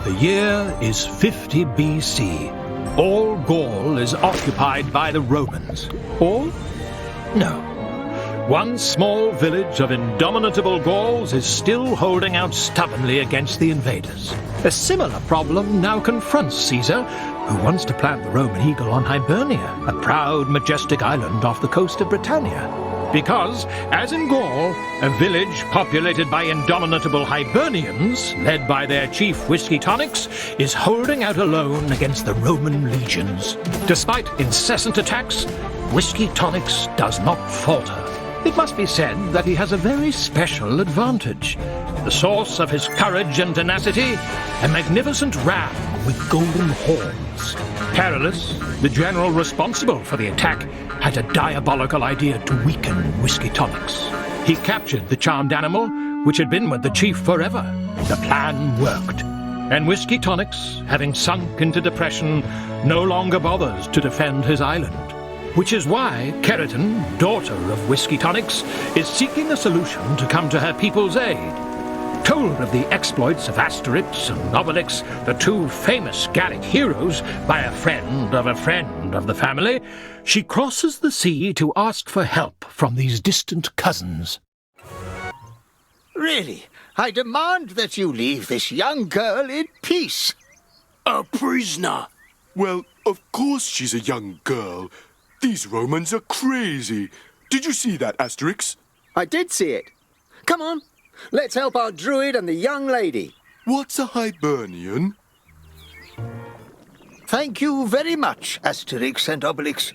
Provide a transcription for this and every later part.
The year is 50 BC. All Gaul is occupied by the Romans. All? No. One small village of indomitable Gauls is still holding out stubbornly against the invaders. A similar problem now confronts Caesar, who wants to plant the Roman eagle on Hibernia, a proud, majestic island off the coast of Britannia. Because, as in Gaul, a village populated by indomitable Hibernians, led by their chief Whiskey Tonics, is holding out alone against the Roman legions. Despite incessant attacks, Whiskey Tonics does not falter. It must be said that he has a very special advantage. The source of his courage and tenacity, a magnificent ram with golden horns. Carolus, the general responsible for the attack, had a diabolical idea to weaken Whiskey Tonics. He captured the charmed animal, which had been with the chief forever. The plan worked. And Whiskey Tonics, having sunk into depression, no longer bothers to defend his island. Which is why Keratin, daughter of Whiskey Tonics, is seeking a solution to come to her people's aid. Told of the exploits of Asterix and Obelix, the two famous Gallic heroes, by a friend of the family, she crosses the sea to ask for help from these distant cousins. Really, I demand that you leave this young girl in peace. A prisoner? Well, of course she's a young girl. These Romans are crazy. Did you see that, Asterix? I did see it. Come on, let's help our druid and the young lady. What's a Hibernian? Thank you very much, Asterix and Obelix.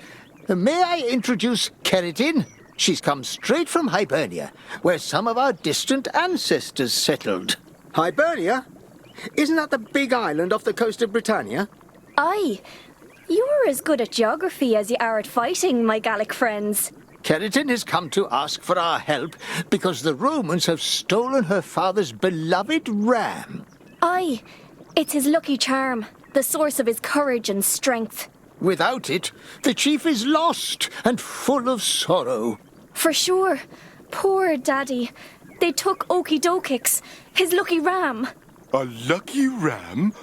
May I introduce Keratin? She's come straight from Hibernia, where some of our distant ancestors settled. Hibernia? Isn't that the big island off the coast of Britannia? Aye. You're as good at geography as you are at fighting, my Gallic friends. Keratin has come to ask for our help because the Romans have stolen her father's beloved ram. Aye. It's his lucky charm, the source of his courage and strength. Without it, the chief is lost and full of sorrow. For sure. Poor Daddy. They took Okey-dokix, his lucky ram. A lucky ram?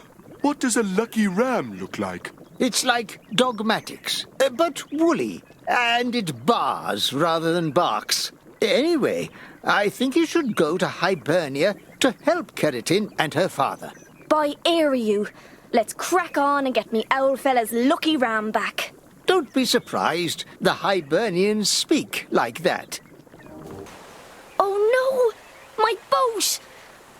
What does a lucky ram look like? It's like dogmatics, but woolly, and it bars rather than barks. Anyway, I think you should go to Hibernia to help Keratin and her father. By you. Let's crack on and get me owl fella's lucky ram back. Don't be surprised the Hibernians speak like that. Oh no! My boat!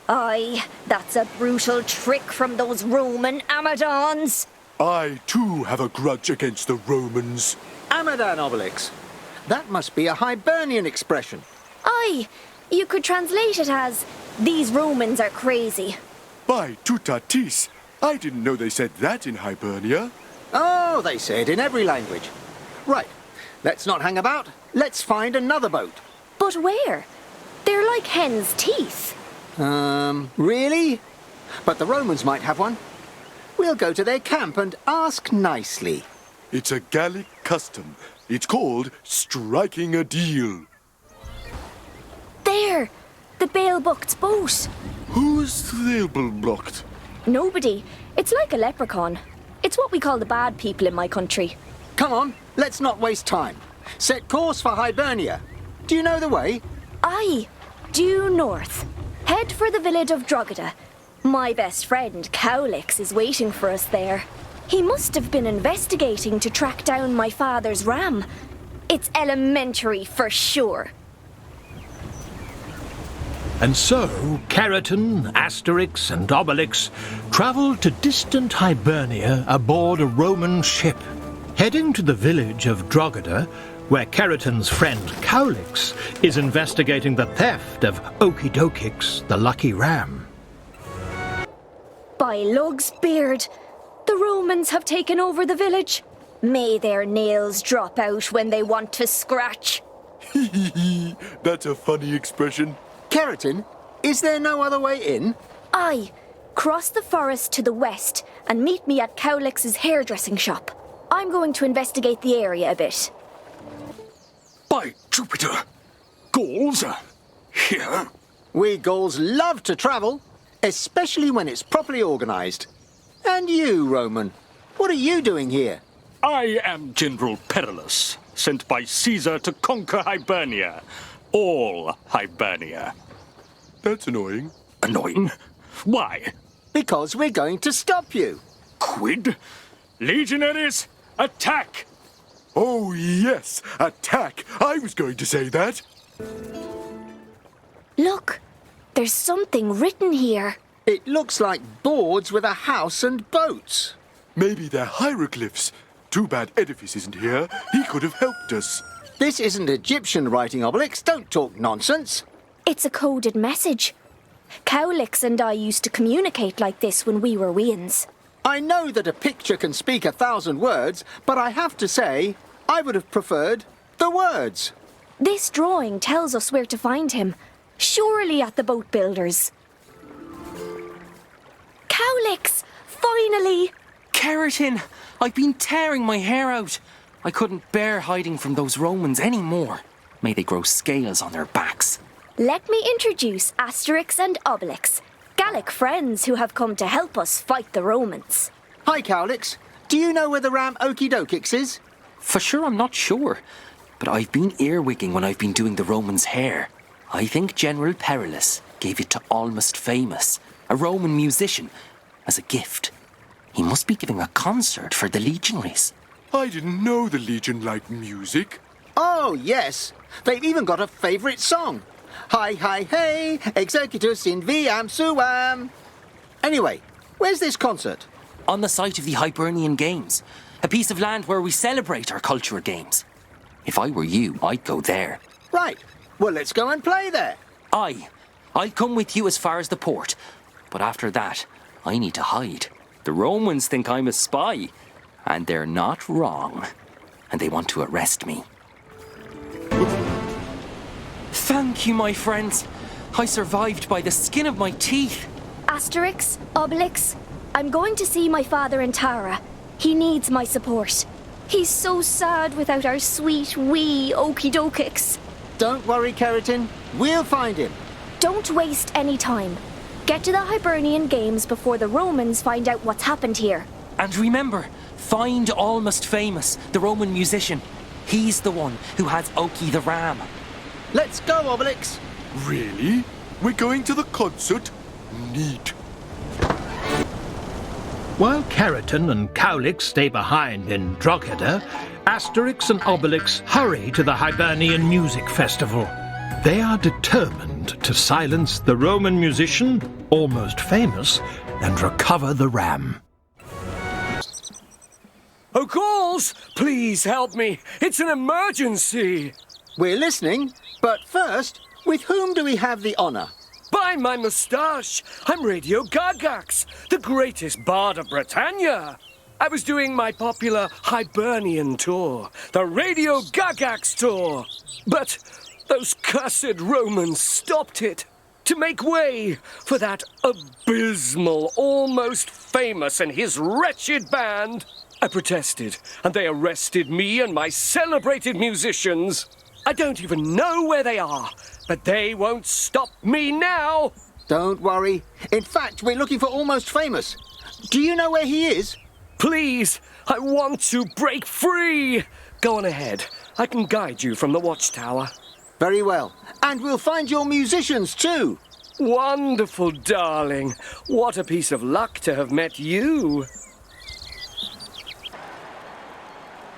Aye, that's a brutal trick from those Roman Amadons. I, too, have a grudge against the Romans. Amadan, Obelix. That must be a Hibernian expression. Aye, you could translate it as, these Romans are crazy. By tutatis, I didn't know they said that in Hibernia. Oh, they say it in every language. Right, let's not hang about. Let's find another boat. But where? They're like hen's teeth. Really? But the Romans might have one. We'll go to their camp and ask nicely. It's a Gallic custom. It's called striking a deal. There! The Bailbucht's boat. Who's blocked? Nobody. It's like a leprechaun. It's what we call the bad people in my country. Come on, let's not waste time. Set course for Hibernia. Do you know the way? Aye. Due north. Head for the village of Drogheda. My best friend, Cowlix, is waiting for us there. He must have been investigating to track down my father's ram. It's elementary for sure. And so, Keratin, Asterix, and Obelix travelled to distant Hibernia aboard a Roman ship. Heading to the village of Drogheda, where Keratin's friend Cowlix is investigating the theft of Okey-dokix, the lucky ram. By Lug's beard, the Romans have taken over the village. May their nails drop out when they want to scratch. That's a funny expression. Keratin, is there no other way in? Aye. Cross the forest to the west and meet me at Cowlix's hairdressing shop. I'm going to investigate the area a bit. By Jupiter! Gauls are here? We Gauls love to travel. especially when it's properly organised. And you, Roman, what are you doing here? I am General Perillus, sent by Caesar to conquer Hibernia. All Hibernia. That's annoying. Annoying? Why? Because we're going to stop you. Quid? Legionaries, attack! Oh, yes, attack. I was going to say that. Look, there's something written here. It looks like boards with a house and boats. Maybe they're hieroglyphs. Too bad Edifice isn't here. He could have helped us. This isn't Egyptian writing, Obelix. Don't talk nonsense. It's a coded message. Cowlix and I used to communicate like this when we were weans. I know that a picture can speak 1,000 words, but I have to say, I would have preferred the words. This drawing tells us where to find him. Surely at the boat builders. Cowlix! Finally! Keratin! I've been tearing my hair out. I couldn't bear hiding from those Romans anymore. May they grow scales on their backs. Let me introduce Asterix and Obelix, Gallic friends who have come to help us fight the Romans. Hi, Cowlix. Do you know where the ram Okidokix is? For sure, I'm not sure. But I've been earwigging when I've been doing the Romans' hair. I think General Perillus gave it to Almost Famous, a Roman musician, as a gift. He must be giving a concert for the legionaries. I didn't know the Legion liked music. Oh, yes. They've even got a favourite song. Hi, hi, hey, executus in viam suam. Anyway, where's this concert? On the site of the Hibernian Games, a piece of land where we celebrate our cultural games. If I were you, I'd go there. Right. Well, let's go and play there. I'll come with you as far as the port. But after that, I need to hide. The Romans think I'm a spy, and they're not wrong. And they want to arrest me. Thank you, my friends. I survived by the skin of my teeth. Asterix, Obelix, I'm going to see my father in Tara. He needs my support. He's so sad without our sweet, wee Okidokix. Don't worry, Keratin. We'll find him. Don't waste any time. Get to the Hibernian Games before the Romans find out what's happened here. And remember, find Almost Famous, the Roman musician. He's the one who has Oki the ram. Let's go, Obelix. Really? We're going to the concert? Neat. While Keratin and Cowlix stay behind in Drogheda, Asterix and Obelix hurry to the Hibernian Music Festival. They are determined to silence the Roman musician, Almost Famous, and recover the ram. Oh, Gauls, please help me. It's an emergency. We're listening, but first, with whom do we have the honour? By my moustache, I'm Radio Gagax, the greatest bard of Britannia. I was doing my popular Hibernian tour, the Radio Gagax tour. But those cursed Romans stopped it to make way for that abysmal Almost Famous and his wretched band. I protested, and they arrested me and my celebrated musicians. I don't even know where they are, but they won't stop me now. Don't worry. In fact, we're looking for Almost Famous. Do you know where he is? Please, I want to break free. Go on ahead. I can guide you from the watchtower. Very well. And we'll find your musicians too. Wonderful, darling. What a piece of luck to have met you.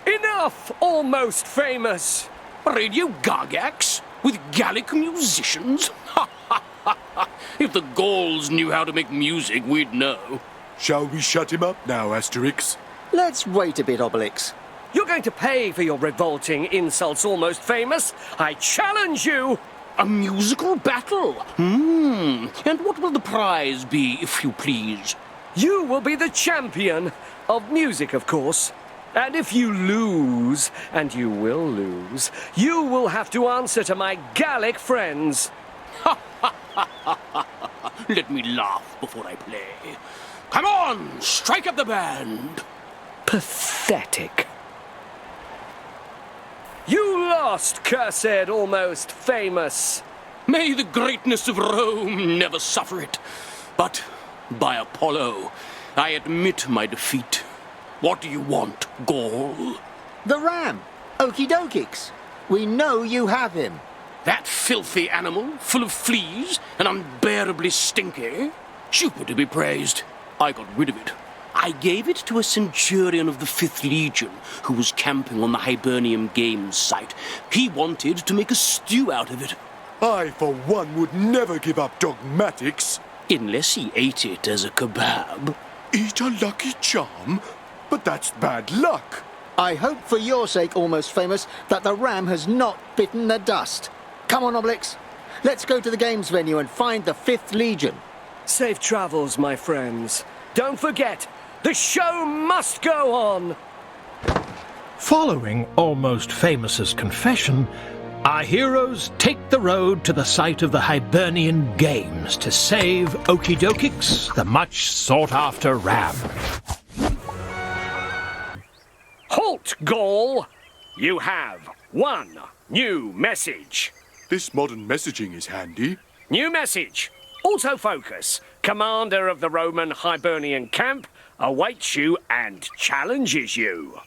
Enough, Almost Famous. Radio Gagax? With Gallic musicians? Ha ha ha ha! If the Gauls knew how to make music, we'd know. Shall we shut him up now, Asterix? Let's wait a bit, Obelix. You're going to pay for your revolting insults, Almost Famous. I challenge you! A musical battle? And what will the prize be, if you please? You will be the champion of music, of course. And if you lose, and you will lose, you will have to answer to my Gallic friends. Let me laugh before I play. Come on, strike up the band. Pathetic. You lost, cursed Almost Famous. May the greatness of Rome never suffer it. But, by Apollo, I admit my defeat. What do you want, Gaul? The ram, Okie Dokix. We know you have him. That filthy animal, full of fleas and unbearably stinky? Jupiter be praised. I got rid of it. I gave it to a centurion of the 5th Legion who was camping on the Hibernian Games site. He wanted to make a stew out of it. I, for one, would never give up dogmatics. Unless he ate it as a kebab. Eat a lucky charm? But that's bad luck. I hope for your sake, Almost Famous, that the ram has not bitten the dust. Come on, Obelix. Let's go to the games venue and find the 5th Legion. Safe travels, my friends. Don't forget, the show must go on. Following Almost Famous's confession, our heroes take the road to the site of the Hibernian Games to save Okie Dokix, the much sought-after ram. Halt, Gaul! You have one new message. This modern messaging is handy. New message. Autofocus, commander of the Roman Hibernian camp, awaits you and challenges you.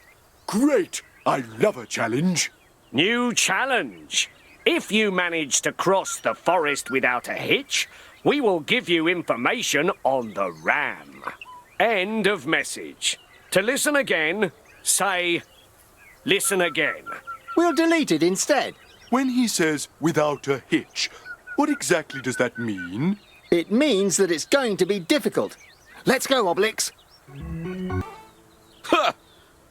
Great! I love a challenge. New challenge. If you manage to cross the forest without a hitch, we will give you information on the ram. End of message. To listen again, say, listen again. We'll delete it instead. When he says without a hitch, what exactly does that mean? It means that it's going to be difficult. Let's go, Obelix. Ha!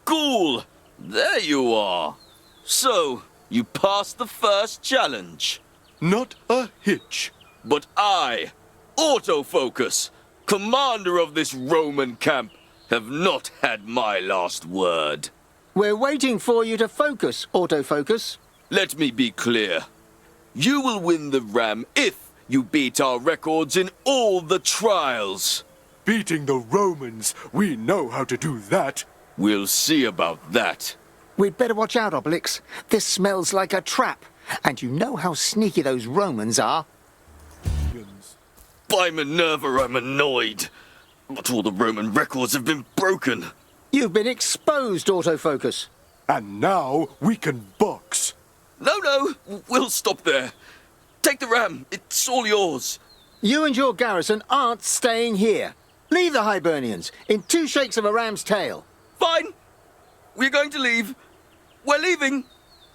Cool! There you are. So, you passed the first challenge. Not a hitch. But I, Autofocus, commander of this Roman camp, have not had my last word. We're waiting for you to focus, Autofocus. Let me be clear. You will win the ram if you beat our records in all the trials. Beating the Romans, we know how to do that. We'll see about that. We'd better watch out, Obelix. This smells like a trap. And you know how sneaky those Romans are. By Minerva, I'm annoyed. But all the Roman records have been broken. You've been exposed, Autofocus. And now we can box. No, we'll stop there. Take the ram. It's all yours. You and your garrison aren't staying here. Leave the Hibernians in 2 shakes of a ram's tail. Fine. We're going to leave. We're leaving.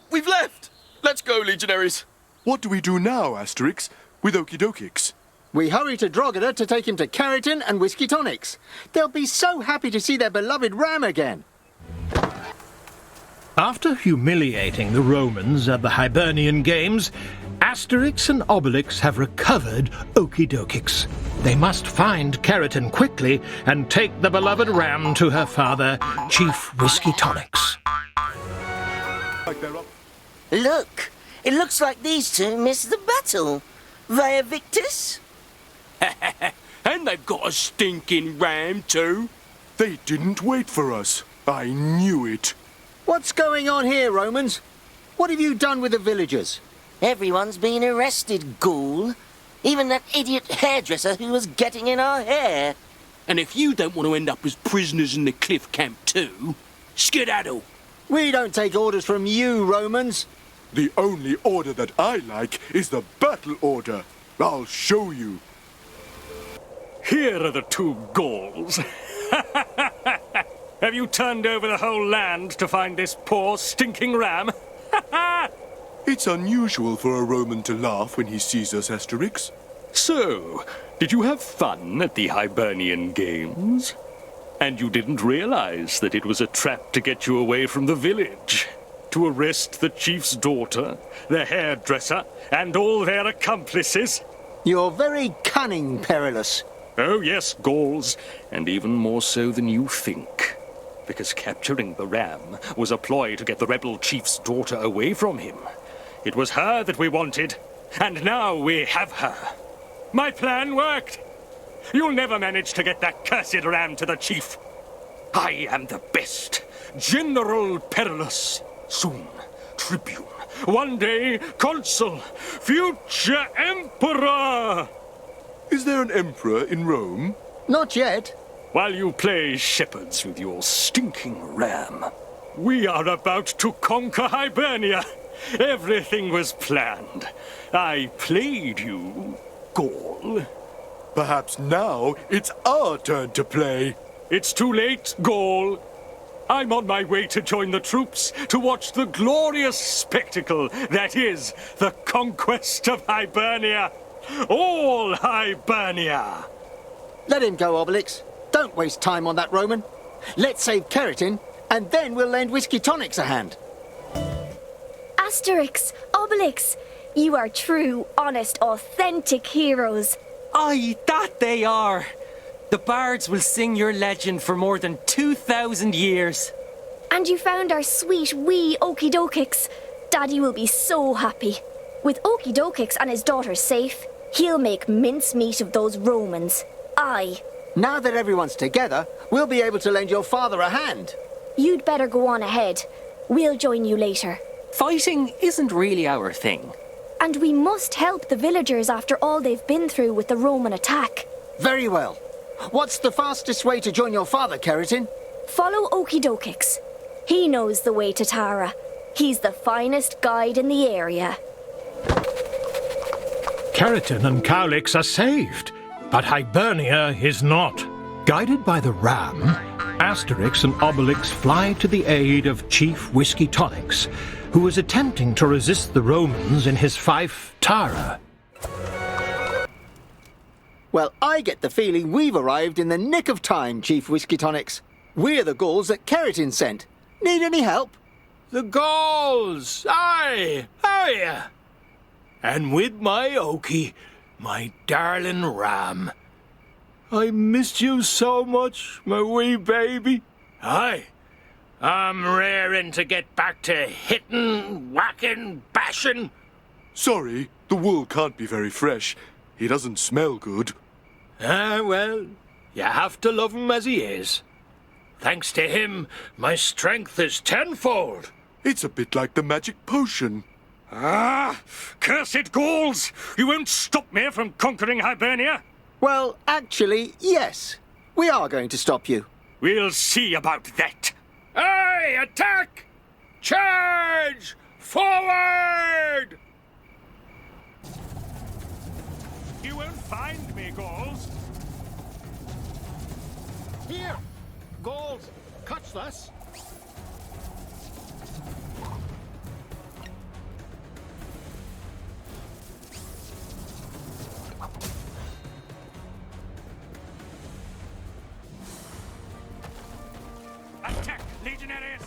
We've left. Let's go, legionaries. What do we do now, Asterix, with Okie Dokix? We hurry to Drogheda to take him to Carrington and Whiskey Tonics. They'll be so happy to see their beloved ram again. After humiliating the Romans at the Hibernian Games, Asterix and Obelix have recovered Okie Dokix. They must find Carrington quickly and take the beloved ram to her father, Chief Whiskey Tonics. Look, it looks like these two missed the battle. Via Victus? And they've got a stinking ram too. They didn't wait for us. I knew it. What's going on here, Romans? What have you done with the villagers? Everyone's been arrested, Ghoul. Even that idiot hairdresser who was getting in our hair. And if you don't want to end up as prisoners in the cliff camp too, skedaddle. We don't take orders from you, Romans. The only order that I like is the battle order. I'll show you. Here are the 2 Gauls. Have you turned over the whole land to find this poor, stinking ram? It's unusual for a Roman to laugh when he sees us, Asterix. So, did you have fun at the Hibernian Games? And you didn't realize that it was a trap to get you away from the village? To arrest the chief's daughter, the hairdresser, and all their accomplices? You're very cunning, Perillus. Oh, yes, Gauls, and even more so than you think. Because capturing the ram was a ploy to get the rebel chief's daughter away from him. It was her that we wanted, and now we have her. My plan worked. You'll never manage to get that cursed ram to the chief. I am the best. General Perillus. Soon, tribune. One day, consul. Future emperor. Is there an emperor in Rome? Not yet. While you play shepherds with your stinking ram, we are about to conquer Hibernia. Everything was planned. I played you, Gaul. Perhaps now it's our turn to play. It's too late, Gaul. I'm on my way to join the troops to watch the glorious spectacle that is the conquest of Hibernia. All Hibernia! Let him go, Obelix. Don't waste time on that Roman. Let's save Keratin, and then we'll lend Whiskey Tonics a hand. Asterix, Obelix, you are true, honest, authentic heroes. Aye, that they are. The bards will sing your legend for more than 2,000 years. And you found our sweet wee Okie Dokix. Daddy will be so happy. With Okie Dokix and his daughter safe, he'll make mincemeat of those Romans. Aye. Now that everyone's together, we'll be able to lend your father a hand. You'd better go on ahead. We'll join you later. Fighting isn't really our thing. And we must help the villagers after all they've been through with the Roman attack. Very well. What's the fastest way to join your father, Keratin? Follow Okie Dokix. He knows the way to Tara. He's the finest guide in the area. Keratin and Cowlix are saved, but Hibernia is not. Guided by the ram, Asterix and Obelix fly to the aid of Chief Whiskey Tonics, who was attempting to resist the Romans in his fief, Tara. Well, I get the feeling we've arrived in the nick of time, Chief Whiskey Tonics. We're the Gauls that Keratin sent. Need any help? The Gauls! Aye! Aye! And with my Okie, my darling ram. I missed you so much, my wee baby. Aye. I'm raring to get back to hitting, whacking, bashing. Sorry, the wool can't be very fresh. He doesn't smell good. Ah, well, you have to love him as he is. Thanks to him, my strength is tenfold. It's a bit like the magic potion. Ah! Cursed Gauls! You won't stop me from conquering Hibernia? Well, actually, yes. We are going to stop you. We'll see about that. Aye! Attack! Charge! Forward! You won't find me, Gauls. Here, Gauls, catch this. Attack, legionaries!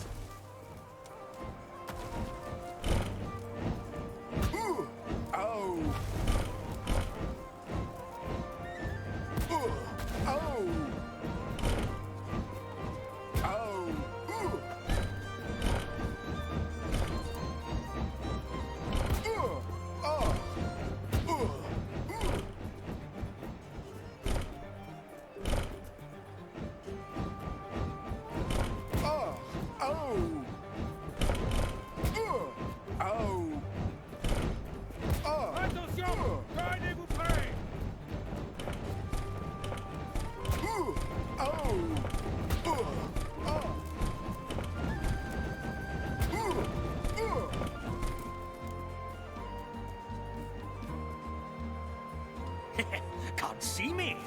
Can't see me.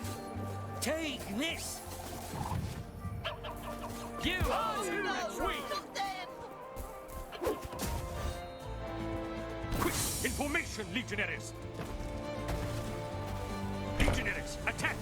Take this. You are too weak. Quick, in formation, legionaries. Legionaries, attack.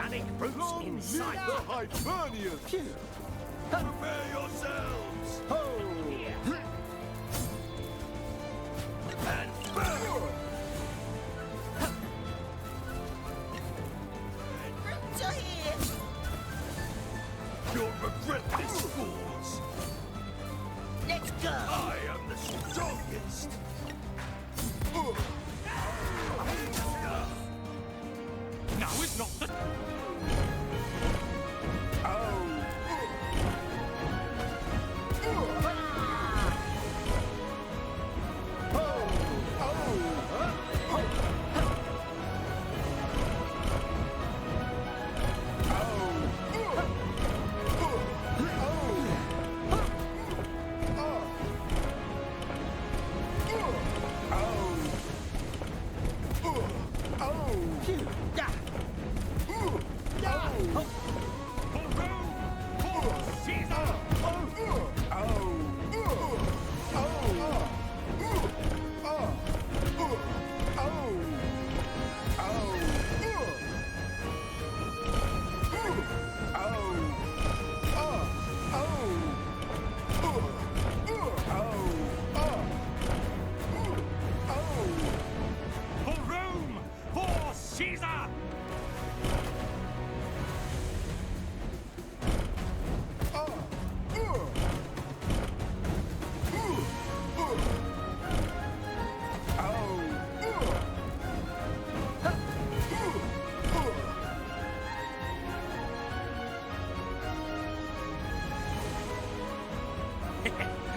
organic fruits inside The Hibernians! Prepare yourselves! and burn. You'll regret this, fools! Let's go! I am the strongest! Now is not the...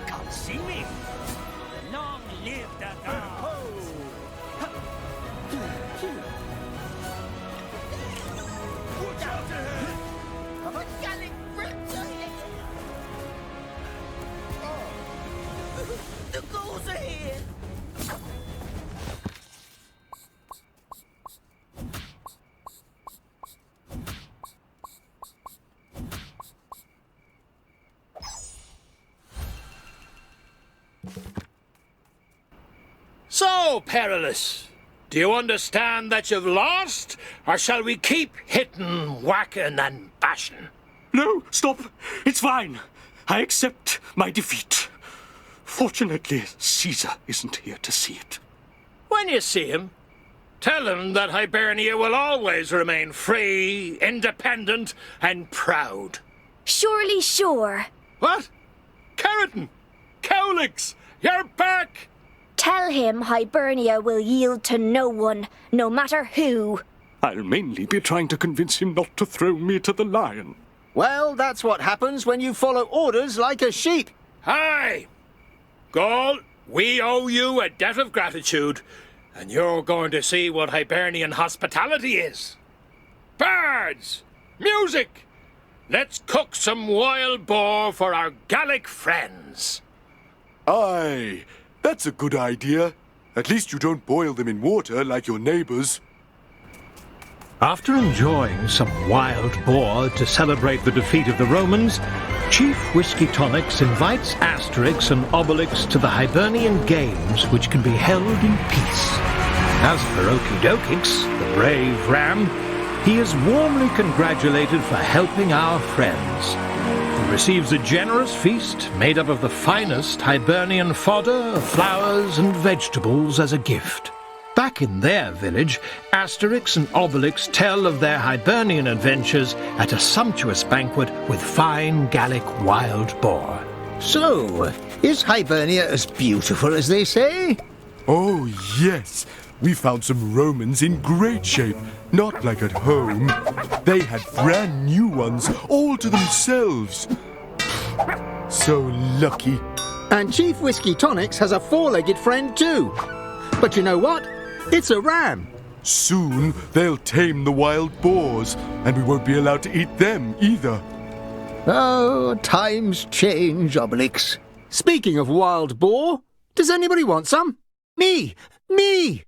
Come see me. Long live the gods. Watch out ahead! I'm a Gallic Prince The ghouls are here! So, Perilous, do you understand that you've lost? Or shall we keep hitting, whacking, and bashing? No, stop. It's fine. I accept my defeat. Fortunately, Caesar isn't here to see it. When you see him, tell him that Hibernia will always remain free, independent, and proud. Surely sure. What? Keratin! Cowlix! You're back! Tell him Hibernia will yield to no one, no matter who. I'll mainly be trying to convince him not to throw me to the lion. Well, that's what happens when you follow orders like a sheep. Hi! Gaul, we owe you a debt of gratitude, and you're going to see what Hibernian hospitality is. Birds! Music! Let's cook some wild boar for our Gallic friends. Aye, that's a good idea. At least you don't boil them in water like your neighbors. After enjoying some wild boar to celebrate the defeat of the Romans, Chief Whiskey Tonics invites Asterix and Obelix to the Hibernian Games, which can be held in peace. As for Okidokix, the brave ram, he is warmly congratulated for helping our friends. He receives a generous feast made up of the finest Hibernian fodder, flowers, and vegetables as a gift. Back in their village, Asterix and Obelix tell of their Hibernian adventures at a sumptuous banquet with fine Gallic wild boar. So, is Hibernia as beautiful as they say? Oh, yes. We found some Romans in great shape, not like at home. They had brand new ones, all to themselves. So lucky. And Chief Whiskey Tonics has a four-legged friend too. But you know what? It's a ram. Soon they'll tame the wild boars, and we won't be allowed to eat them either. Oh, times change, Obelix. Speaking of wild boar, does anybody want some? Me! Me!